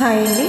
Hi అండి.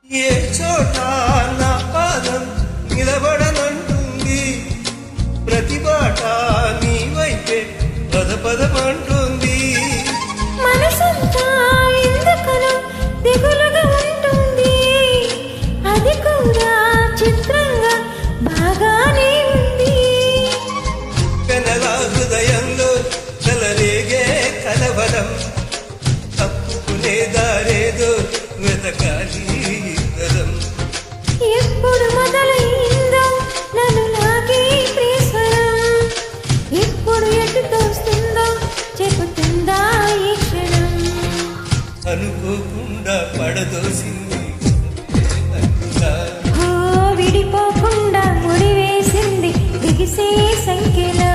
ఏ చోట నా పాదం నిలబడనంటుంది, ప్రతి బాట నీ వైపే పదపదమంటుంది. మనసంతా ఎందుకనో దిగులుగా ఉంటుంది, అది కూడా చిత్రంగా బాగానే ఉంది. కనలా హృదయంలో కలరేగే కలవరం, తప్పుకునే దారేదో వెతకాలి. ఎప్పుడు మొదలైందో నన్ను నాకే ప్రేస్వరం, ఎప్పుడు ఎటు తోస్తుందో చెబుతుందా ఈ క్షణం. అనుకోకుండా పడదోసింది విడిపోకుండా ముడివేసింది దిగిసే సంఖ్యలా.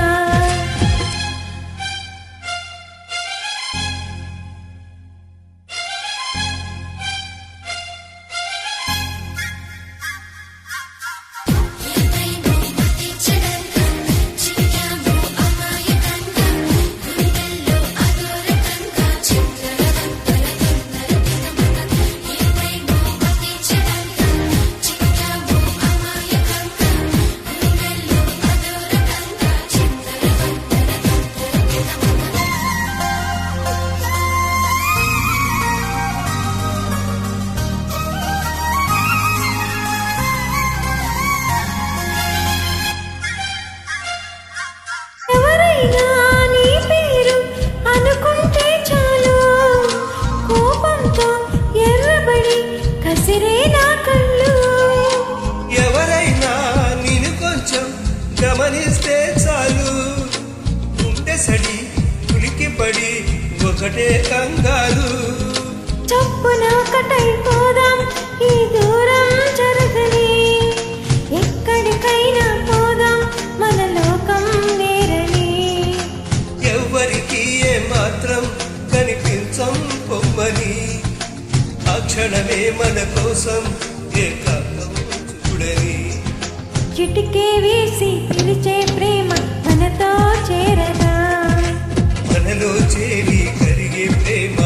ఎవరైనా నిన్ను కొంచెం గమనిస్తే చాలు, ఉంటే సడి ఉలికి పడి ఒకటే కంగారు. చప్పున ఒకటైపోదాం ఈ దూరం జరగని, ఎక్కడికైనా పోదాం మన లోకం వేరని. ఎవ్వరికి ఏ మాత్రం కనిపించం పొమ్మని, ఆ క్షణమే మన కోసం ఏకాంతం చూడని. చిటికే వేసి పిలిచే ప్రేమ మనతో చేరదా, మనలో చేరి కరిగే ప్రేమ